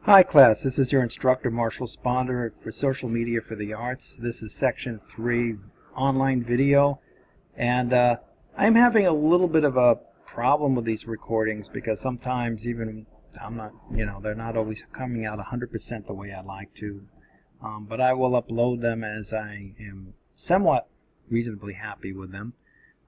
Hi class, this is your instructor Marshall Sponder for Social Media for the Arts. This is section 3, online video, and I'm having a little bit of a problem with these recordings because sometimes even I'm not, they're not always coming out 100% the way I like to, but I will upload them as I am somewhat reasonably happy with them,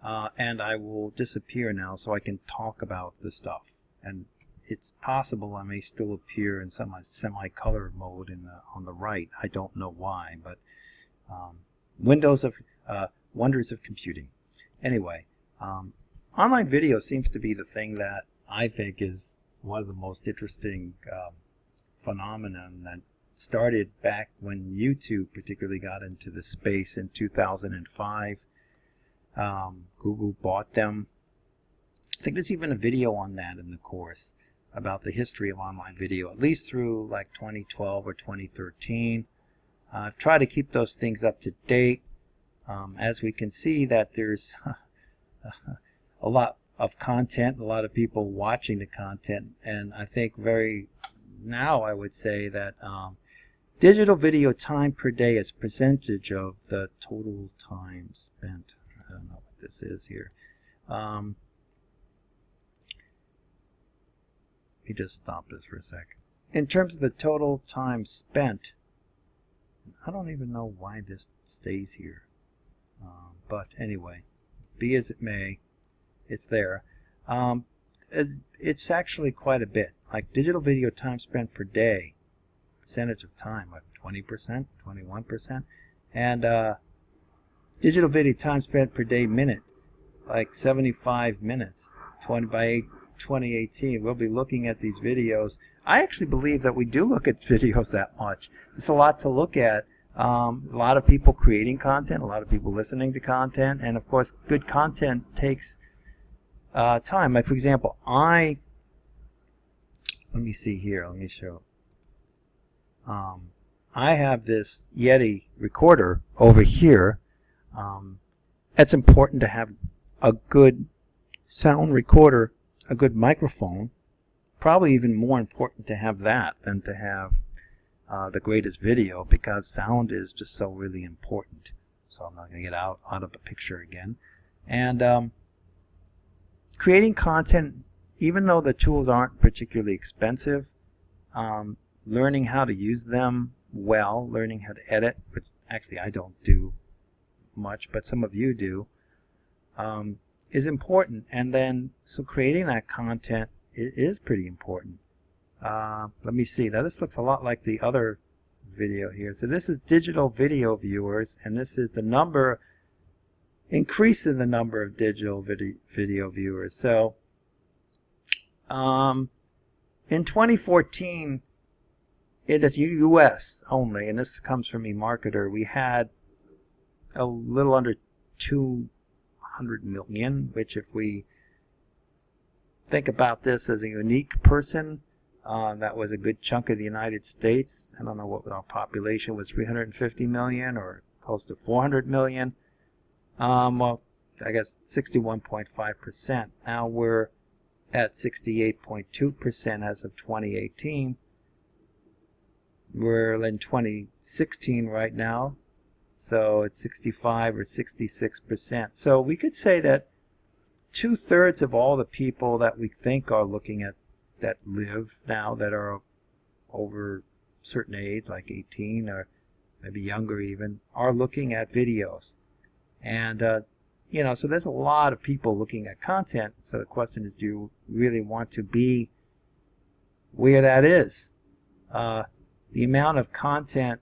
and I will disappear now so I can talk about the stuff. And it's possible I may still appear in some semi-color mode on the right. I don't know why, but windows of wonders of computing. Anyway, online video seems to be the thing that I think is one of the most interesting phenomenon that started back when YouTube particularly got into the space in 2005. Google bought them. I think there's even a video on that in the course about the history of online video, at least through like 2012 or 2013. I've tried to keep those things up to date. As we can see that there's a lot of content, a lot of people watching the content, and I think now I would say that digital video time per day as percentage of the total time spent. I don't know what this is here. Let me just stop this for a sec. In terms of the total time spent, I don't even know why this stays here. But anyway, be as it may, it's there. It's actually quite a bit. Like digital video time spent per day, percentage of time, like 20%, 21%. And digital video time spent per day minute, like 75 minutes, 2018. We'll be looking at these videos. I actually believe that we do look at videos that much. It's a lot to look at. A lot of people creating content, a lot of people listening to content, and of course good content takes time. Like for example, let me see here, let me show. I have this Yeti recorder over here. It's important to have a good sound recorder, a good microphone. Probably even more important to have that than to have the greatest video, because sound is just so really important. So I'm not going to get out of the picture again. And creating content, even though the tools aren't particularly expensive, learning how to use them well, learning how to edit, which actually I don't do much, but some of you do, is important. And then so creating that content is pretty important. Let me see. Now this looks a lot like the other video here. So this is digital video viewers, and this is the increase in the number of digital video viewers. So in 2014, it is US only, and this comes from eMarketer, we had a little under 200 million, which if we think about this as a unique person, that was a good chunk of the United States. I don't know what our population was, 350 million or close to 400 million. Well, I guess 61.5%. Now we're at 68.2% as of 2018. We're in 2016 right now, so it's 65 or 66%. So we could say that 2/3 of all the people that we think are looking at, that live now, that are over a certain age, like 18 or maybe younger even, are looking at videos. And so there's a lot of people looking at content. So the question is, do you really want to be where that is? The amount of content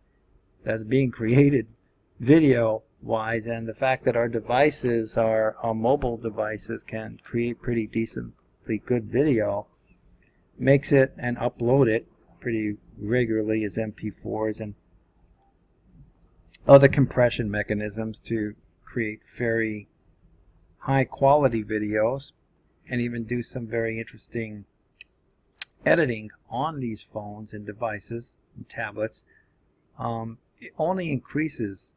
that's being created video wise, and the fact that our devices, our mobile devices, can create pretty decently good video, makes it and upload it pretty regularly as MP4s and other compression mechanisms to create very high quality videos, and even do some very interesting editing on these phones and devices and tablets. It only increases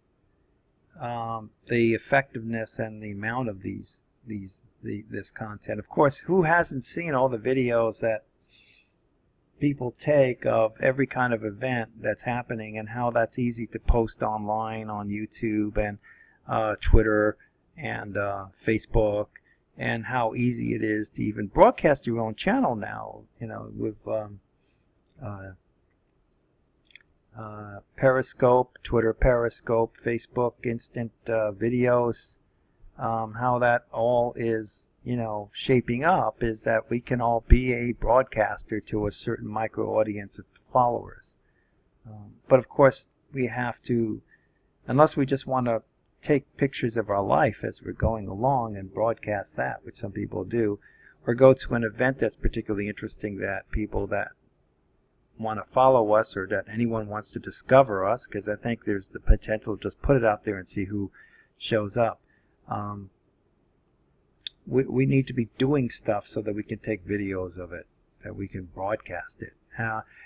the effectiveness and the amount of this content. Of course, who hasn't seen all the videos that people take of every kind of event that's happening and how that's easy to post online on YouTube and Twitter and Facebook, and how easy it is to even broadcast your own channel now, with Periscope, Twitter Periscope, Facebook Instant Videos. How that all is, shaping up is that we can all be a broadcaster to a certain micro audience of followers. But of course, we have to, unless we just want to take pictures of our life as we're going along and broadcast that, which some people do, or go to an event that's particularly interesting that people that want to follow us or that anyone wants to discover us, because I think there's the potential to just put it out there and see who shows up. We need to be doing stuff so that we can take videos of it, that we can broadcast it.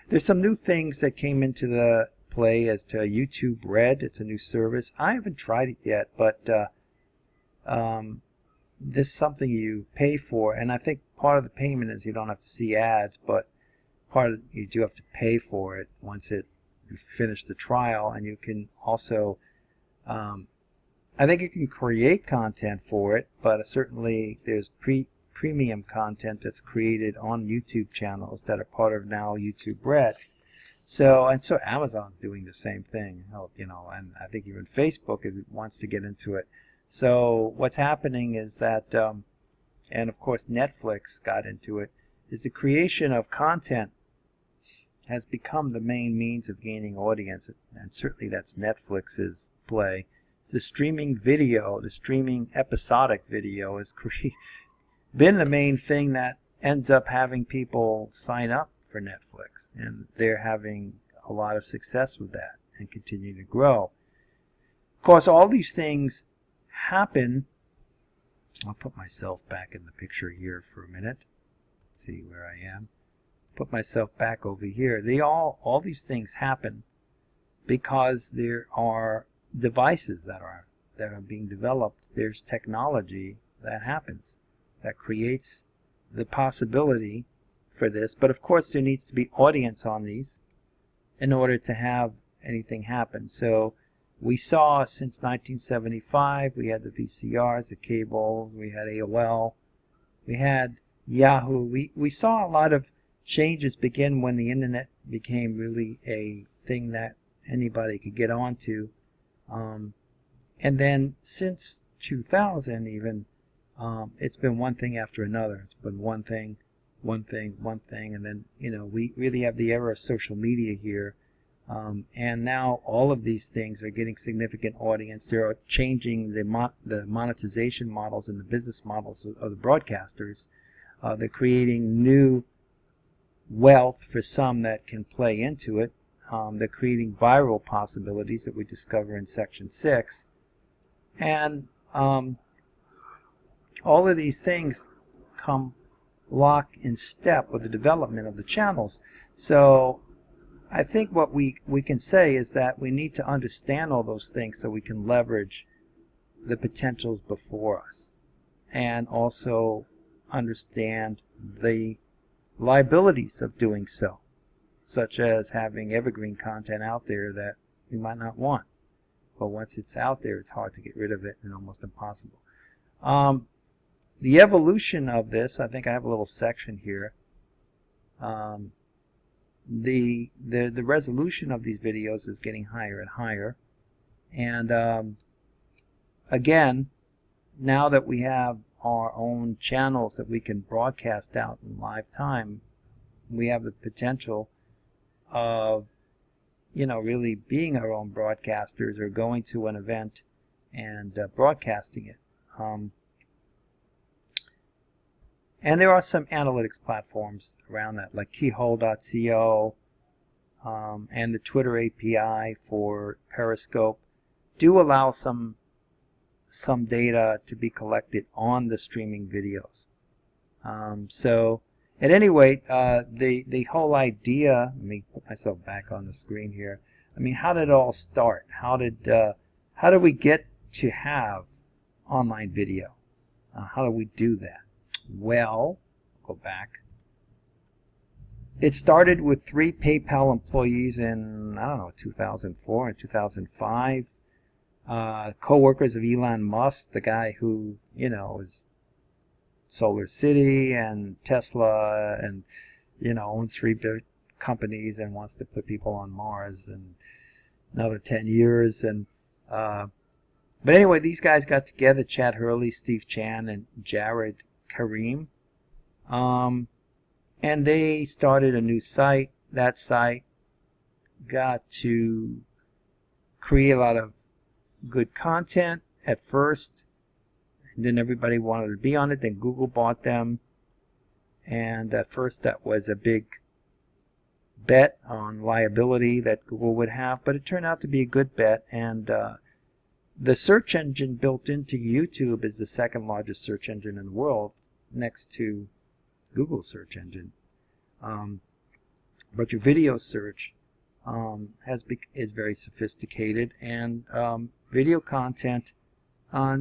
There's some new things that came into the play as to YouTube Red. It's a new service. I haven't tried it yet, but this is something you pay for, and I think part of the payment is you don't have to see ads, but part of you do have to pay for it once you finish the trial. And you can also I think you can create content for it, but certainly there's premium content that's created on YouTube channels that are part of now YouTube Red. So Amazon's doing the same thing, and I think even Facebook wants to get into it. So what's happening is that, and of course Netflix got into it, is the creation of content has become the main means of gaining audience, and certainly that's Netflix's play. The streaming video, the streaming episodic video has been the main thing that ends up having people sign up for Netflix, and they're having a lot of success with that and continue to grow. Of course, all these things happen. I'll put myself back in the picture here for a minute. Let's see where I am. Put myself back over here. All these things happen because there are devices that are being developed. There's technology that happens that creates the possibility for this, but of course there needs to be audience on these in order to have anything happen. So we saw since 1975 we had the VCRs, the cables, we had AOL, we had Yahoo. We saw a lot of changes begin when the internet became really a thing that anybody could get onto. And then since 2000 even, it's been one thing after another. It's been one thing, and then, we really have the era of social media here. And now all of these things are getting significant audience. They're changing the monetization models and the business models of the broadcasters. They're creating new wealth for some that can play into it. They're creating viral possibilities that we discover in Section 6. And all of these things come lock in step with the development of the channels. So I think what we can say is that we need to understand all those things so we can leverage the potentials before us, and also understand the liabilities of doing so, such as having evergreen content out there that we might not want. But once it's out there, it's hard to get rid of it and almost impossible. The evolution of this, I think I have a little section here. The resolution of these videos is getting higher and higher. And again, now that we have our own channels that we can broadcast out in live time, we have the potential of really being our own broadcasters, or going to an event and broadcasting it. And there are some analytics platforms around that, like Keyhole.co, and the Twitter API for Periscope do allow some data to be collected on the streaming videos. So at any rate, the whole idea, let me put myself back on the screen here. I mean, how did it all start? How did we get to have online video? How do we do that? Well, go back. It started with 3 PayPal employees in, I don't know, 2004 and 2005. Co-workers of Elon Musk, the guy who, is Solar City and Tesla and, owns 3 big companies and wants to put people on Mars in another 10 years. And but anyway, these guys got together, Chad Hurley, Steve Chan, and Jared Karim. And they started a new site. That site got to create a lot of good content at first, and then everybody wanted to be on it. Then Google bought them, and at first that was a big bet on liability that Google would have, but it turned out to be a good bet. And the search engine built into YouTube is the second largest search engine in the world, next to Google search engine. But your video search is very sophisticated, and video content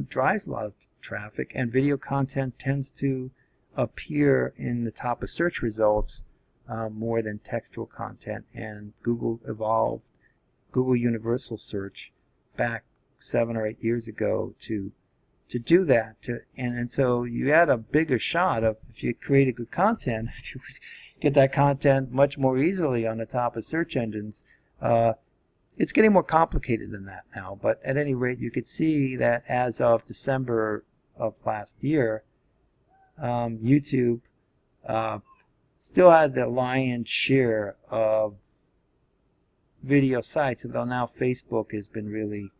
drives a lot of traffic, and video content tends to appear in the top of search results more than textual content. And Google evolved Google Universal Search back 7 or 8 years ago to do that. And so you had a bigger shot of, if you created good content, you would get that content much more easily on the top of search engines. It's getting more complicated than that now, but at any rate, you could see that as of December of last year, YouTube still had the lion's share of video sites, although now Facebook has been really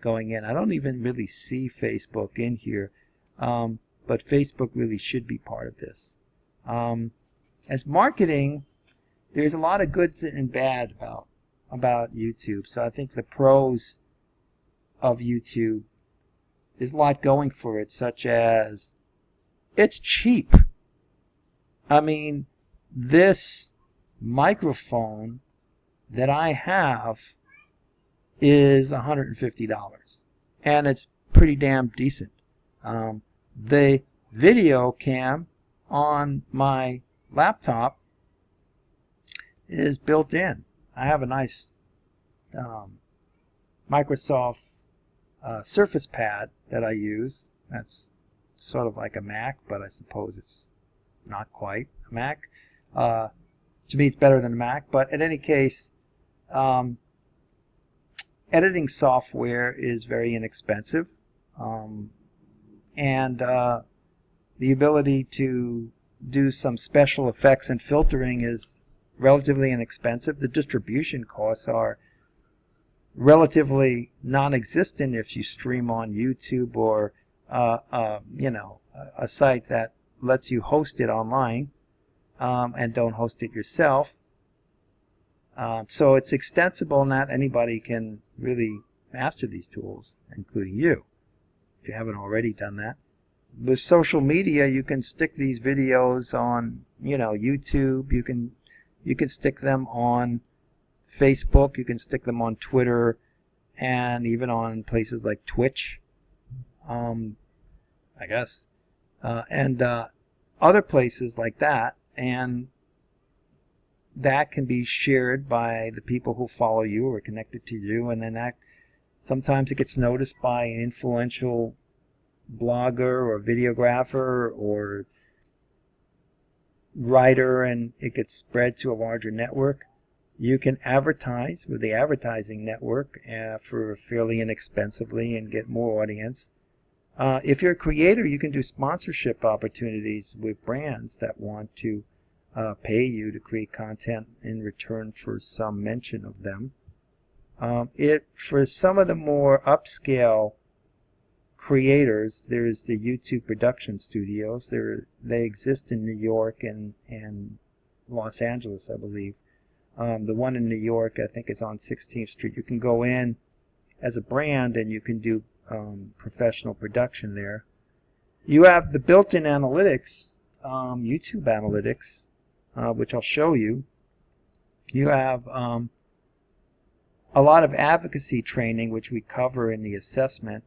going in. I don't even really see Facebook in here, but Facebook really should be part of this. As marketing, there's a lot of good and bad about YouTube. So I think the pros of YouTube, there's a lot going for it, such as it's cheap. I mean, this microphone that I have is $150, and it's pretty damn decent. The video cam on my laptop is built in. I have a nice Microsoft Surface Pad that I use. That's sort of like a Mac, but I suppose it's not quite a Mac. To me, it's better than a Mac, but in any case, editing software is very inexpensive, and the ability to do some special effects and filtering is relatively inexpensive. The distribution costs are relatively non-existent if you stream on YouTube or a site that lets you host it online, and don't host it yourself. So it's extensible, and not anybody can really master these tools, including you, if you haven't already done that. With social media, you can stick these videos on, YouTube. You can stick them on Facebook. You can stick them on Twitter, and even on places like Twitch, I guess, and other places like that. And that can be shared by the people who follow you or are connected to you, and then that sometimes it gets noticed by an influential blogger or videographer or writer, and it gets spread to a larger network. You can advertise with the advertising network for fairly inexpensively and get more audience. If you're a creator, you can do sponsorship opportunities with brands that want to pay you to create content in return for some mention of them. For some of the more upscale creators, there's the YouTube production studios. They exist in New York and Los Angeles, I believe. The one in New York, I think, is on 16th Street. You can go in as a brand and you can do professional production there. You have the built-in analytics, YouTube analytics, which I'll show you. You have a lot of advocacy training, which we cover in the assessment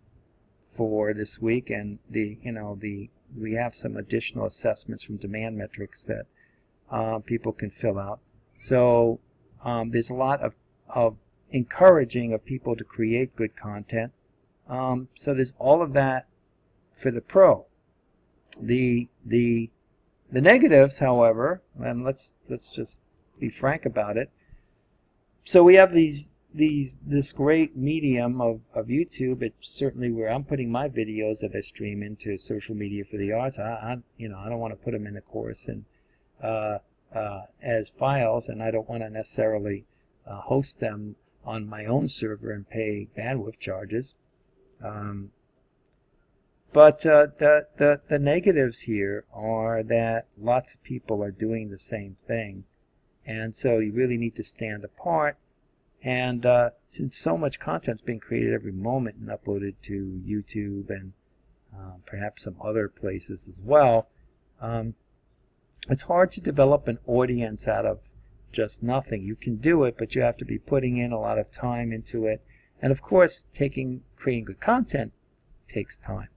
for this week, and we have some additional assessments from Demand Metrics that people can fill out. So there's a lot of encouraging of people to create good content. So there's all of that for the pro. The negatives, however, and let's just be frank about it. So we have this great medium of YouTube. It's certainly where I'm putting my videos that I stream into social media for the arts. I don't want to put them in a course and as files, and I don't want to necessarily host them on my own server and pay bandwidth charges. But the negatives here are that lots of people are doing the same thing, and so you really need to stand apart. And since so much content's being created every moment and uploaded to YouTube and perhaps some other places as well, it's hard to develop an audience out of just nothing. You can do it, but you have to be putting in a lot of time into it. And of course, creating good content takes time.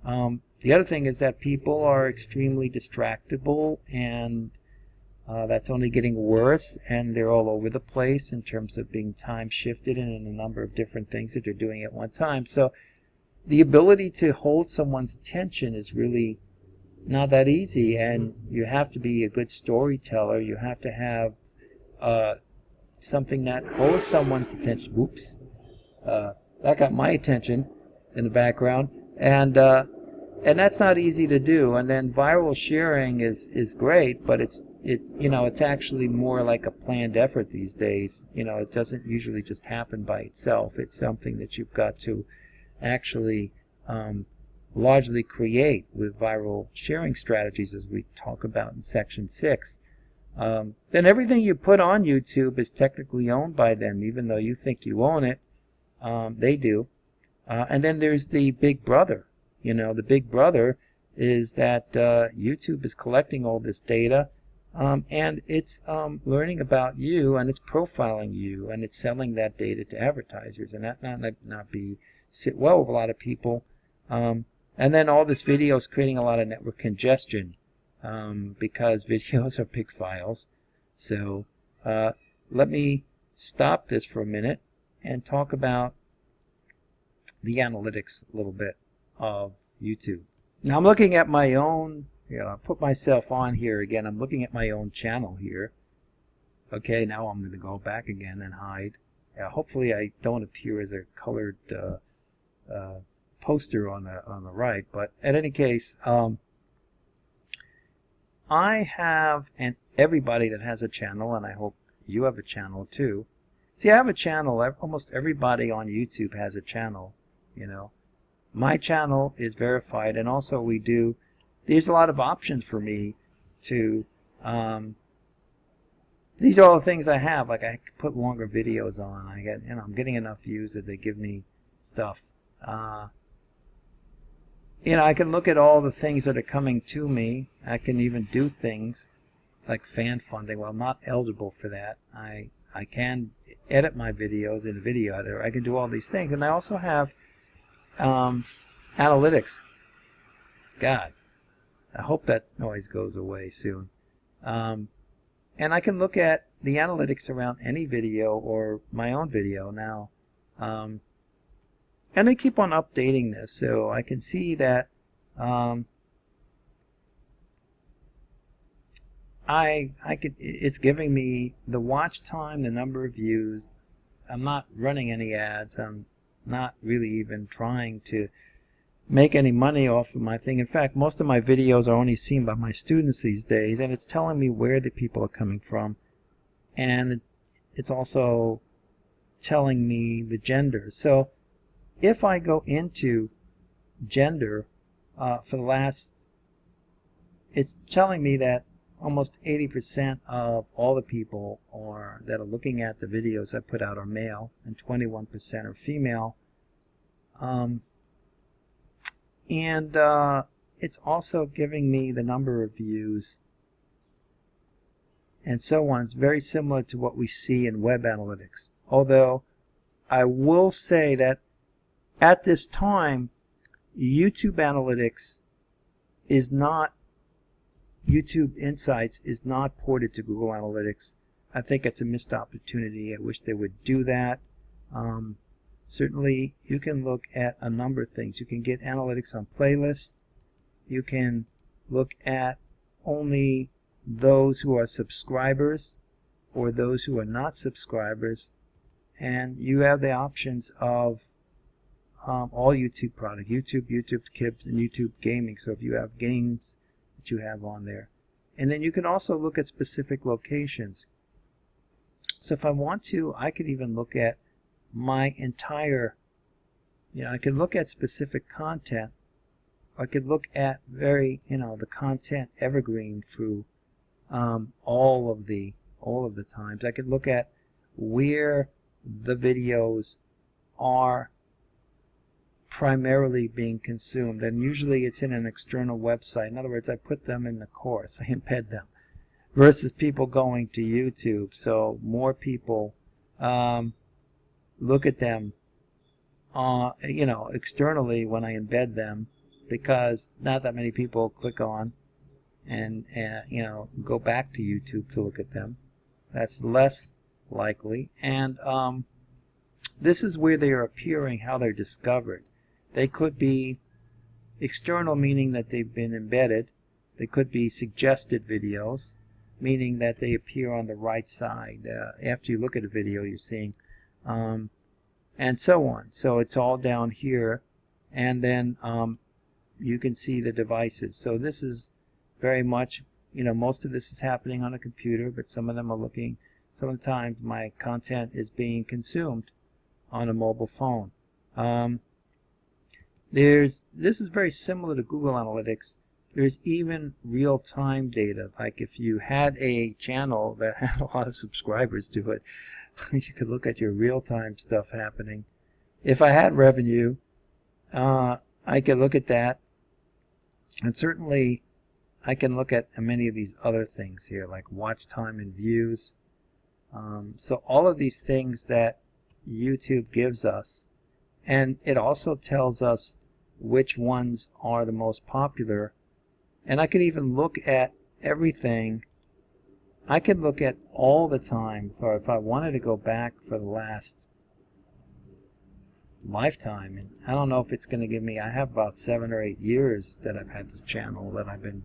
The other thing is that people are extremely distractible, and that's only getting worse, and they're all over the place in terms of being time shifted in a number of different things that they're doing at one time. So the ability to hold someone's attention is really not that easy, and you have to be a good storyteller. You have to have something that holds someone's attention. Whoops. That got my attention in the background. And that's not easy to do. And then viral sharing is great, but it's actually more like a planned effort these days. It doesn't usually just happen by itself. It's something that you've got to actually largely create with viral sharing strategies, as we talk about in section 6. Then everything you put on YouTube is technically owned by them, even though you think you own it. They do. And then there's the big brother. The big brother is that YouTube is collecting all this data, and it's learning about you, and it's profiling you, and it's selling that data to advertisers, and that not sit well with a lot of people. And then all this video is creating a lot of network congestion because videos are big files. So let me stop this for a minute and talk about the analytics a little bit of YouTube. Now I'm looking at my own, I put myself on here again. I'm looking at my own channel here. Okay, now I'm going to go back again and hide. Hopefully I don't appear as a colored poster on the right, but in any case, I have, and everybody that has a channel, and I hope you have a channel too. See, I have a channel. Almost everybody on YouTube has a channel. My channel is verified, and also there's a lot of options for me to, these are all the things I have. Like I can put longer videos on. I'm getting enough views that they give me stuff. I can look at all the things that are coming to me. I can even do things like fan funding. Well, I'm not eligible for that. I can edit my videos in a video editor. I can do all these things, and I also have analytics. God, I hope that noise goes away soon. And I can look at the analytics around any video or my own video now. And I keep on updating this, so I can see that it's giving me the watch time, the number of views. I'm not running any ads. I'm not really even trying to make any money off of my thing. In fact, most of my videos are only seen by my students these days, and it's telling me where the people are coming from, and it's also telling me the gender. So if I go into gender for the last, it's telling me that almost 80% of all the people that are looking at the videos I put out are male, and 21% are female. And it's also giving me the number of views and so on. It's very similar to what we see in web analytics. Although I will say that at this time, YouTube analytics is not YouTube Insights is not ported to Google Analytics. I think it's a missed opportunity. I wish they would do that. Certainly, you can look at a number of things. You can get analytics on playlists. You can look at only those who are subscribers or those who are not subscribers. And you have the options of all YouTube products, YouTube Kids, and YouTube Gaming. So if you have games that you have on there. And then you can also look at specific locations. So if I want to, I could even look at my entire, I could look at specific content. I could look at the content evergreen through all of the times. I could look at where the videos are primarily being consumed, and usually it's in an external website. In other words, I put them in the course, I embed them, versus people going to YouTube. So more people look at them externally when I embed them, because not that many people click on and go back to YouTube to look at them. That's less likely. And this is where they are appearing, how they're discovered. They could be external, meaning that they've been embedded. They could be suggested videos, meaning that they appear on the right side. After you look at a video, you're seeing, and so on. So it's all down here, and then you can see the devices. So this is very much, most of this is happening on a computer, but some of them are looking, some of the times my content is being consumed on a mobile phone. This is very similar to Google Analytics. There's even real-time data. Like if you had a channel that had a lot of subscribers to it, you could look at your real-time stuff happening. If I had revenue, I could look at that. And certainly, I can look at many of these other things here, like watch time and views. So all of these things that YouTube gives us, and it also tells us which ones are the most popular. And I could even look at everything. I could look at all the time, or if I wanted to go back for the last lifetime, and I don't know if it's going to give me, I have about 7 or 8 years that I've had this channel that I've been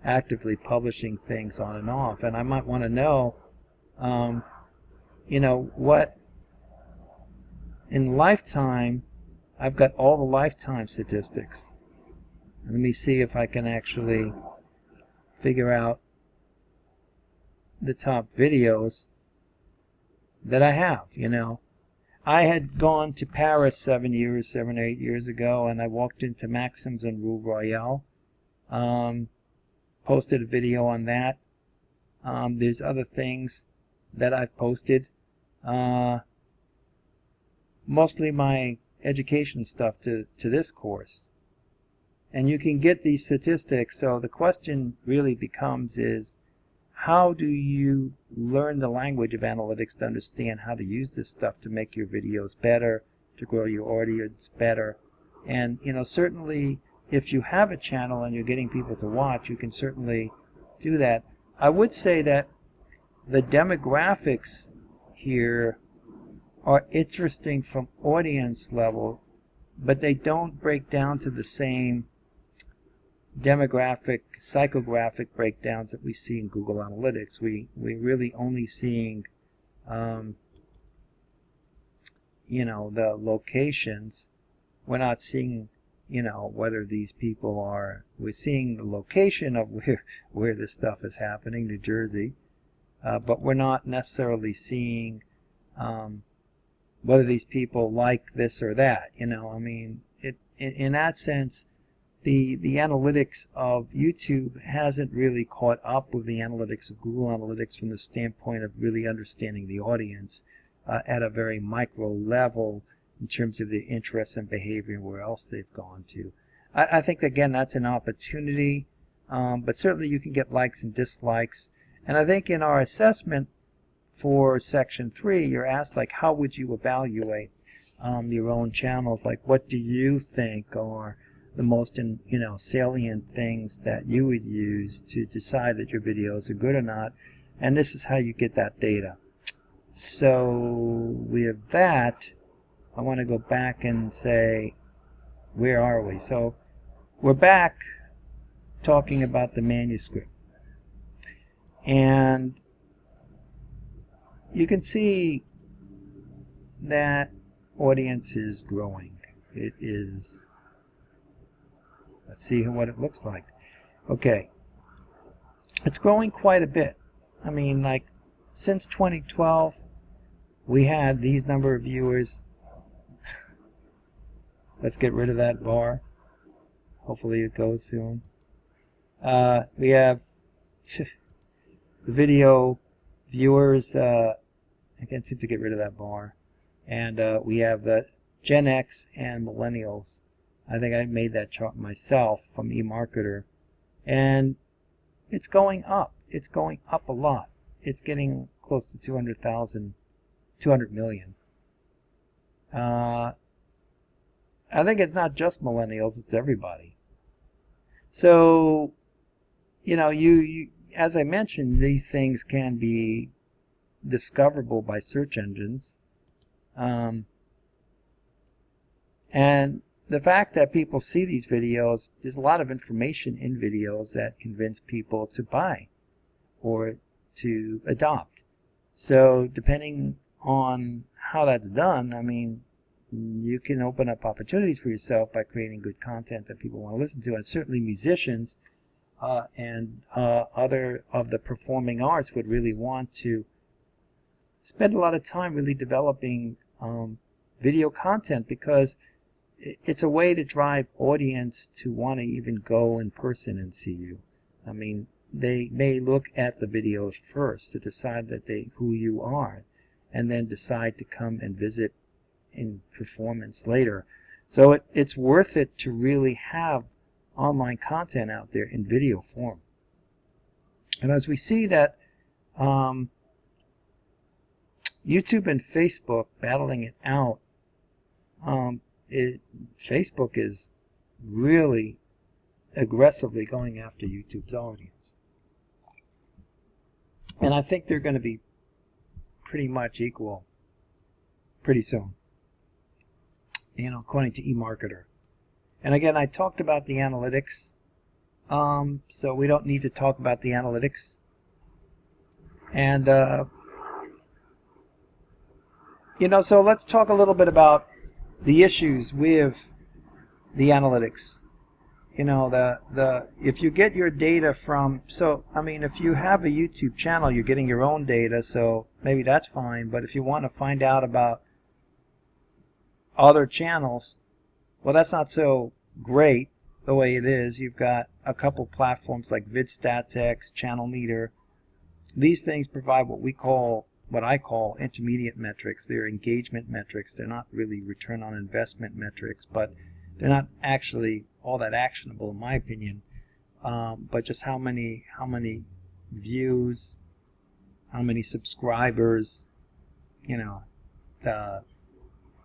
actively publishing things on and off, and I might want to know, what in lifetime, I've got all the lifetime statistics. Let me see if I can actually figure out the top videos that I have. I had gone to Paris 7 or 8 years ago, and I walked into Maxim's in Rue Royale. Posted a video on that. There's other things that I've posted. Mostly my education stuff to this course. And you can get these statistics. So the question really becomes is, how do you learn the language of analytics to understand how to use this stuff to make your videos better, to grow your audience better? And certainly if you have a channel and you're getting people to watch, you can certainly do that. I would say that the demographics here are interesting from audience level, but they don't break down to the same demographic, psychographic breakdowns that we see in Google Analytics. We're really only seeing, the locations. We're not seeing, whether these people are. We're seeing the location of where this stuff is happening, New Jersey, but we're not necessarily seeing whether these people like this or that. I mean, in that sense, the analytics of YouTube hasn't really caught up with the analytics of Google Analytics from the standpoint of really understanding the audience at a very micro level in terms of their interests and behavior and where else they've gone to. I think, again, that's an opportunity, but certainly you can get likes and dislikes. And I think in our assessment for Section 3, you're asked, like, how would you evaluate your own channels? Like, what do you think? Or the most salient things that you would use to decide that your videos are good or not, and this is how you get that data. So we have that. I want to go back and say, where are we? So we're back talking about the manuscript, and you can see that audience is growing. It is, let's see what it looks like. Okay, it's growing quite a bit. I mean, like, since 2012 we had these number of viewers. Let's get rid of that bar. Hopefully it goes soon. We have the video viewers. I can't seem to get rid of that bar. And we have the Gen X and Millennials. I think I made that chart myself from eMarketer. And it's going up. It's going up a lot. It's getting close to 200 million. I think it's not just millennials, it's everybody. So, you as I mentioned, these things can be discoverable by search engines. And the fact that people see these videos, there's a lot of information in videos that convince people to buy or to adopt. So depending on how that's done, I mean, you can open up opportunities for yourself by creating good content that people want to listen to. And certainly musicians and other of the performing arts would really want to spend a lot of time really developing video content, because it's a way to drive audience to want to even go in person and see you. I mean, they may look at the videos first to decide that who you are, and then decide to come and visit in performance later. So it's worth it to really have online content out there in video form. And as we see that YouTube and Facebook battling it out, Facebook is really aggressively going after YouTube's audience. And I think they're going to be pretty much equal pretty soon, according to eMarketer. And again, I talked about the analytics, so we don't need to talk about the analytics. And so let's talk a little bit about the issues with the analytics. If you get your data from, if you have a YouTube channel, you're getting your own data, so maybe that's fine. But if you want to find out about other channels, well, that's not so great the way it is. You've got a couple platforms like VidStatsX, Channel Meter. These things provide what I call intermediate metrics. They're engagement metrics. They're not really return on investment metrics, but they're not actually all that actionable in my opinion. But just how many views, how many subscribers,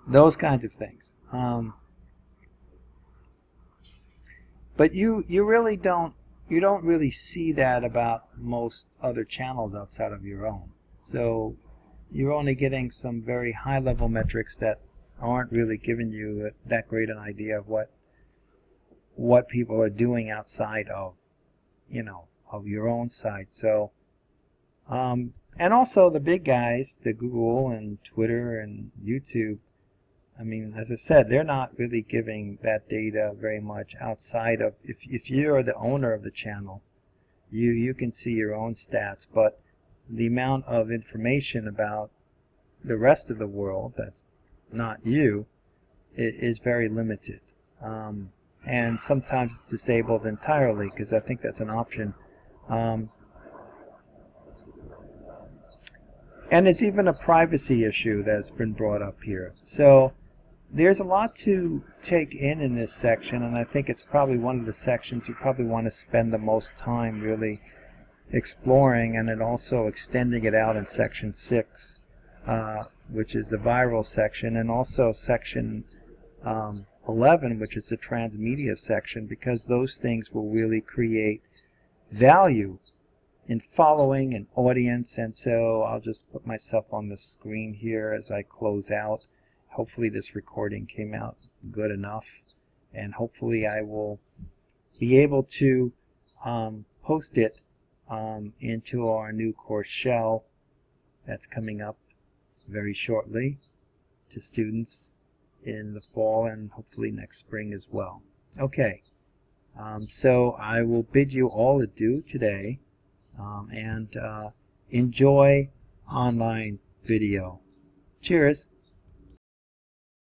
those kinds of things. But you really don't really see that about most other channels outside of your own. So you're only getting some very high level metrics that aren't really giving you that great an idea of what people are doing outside of of your own site. So and also the big guys, the Google and Twitter and YouTube, I mean, as I said, they're not really giving that data very much outside of, if you're the owner of the channel, you can see your own stats, but the amount of information about the rest of the world that's not you is very limited. And sometimes it's disabled entirely, because I think that's an option. And it's even a privacy issue that's been brought up here. So there's a lot to take in this section, and I think it's probably one of the sections you probably want to spend the most time really exploring, and then also extending it out in section 6, which is the viral section, and also section 11, which is the transmedia section, because those things will really create value in following an audience. And so I'll just put myself on the screen here as I close out. Hopefully this recording came out good enough, and hopefully I will be able to post it into our new course shell that's coming up very shortly to students in the fall and hopefully next spring as well. Okay, so I will bid you all adieu today, and enjoy online video. Cheers.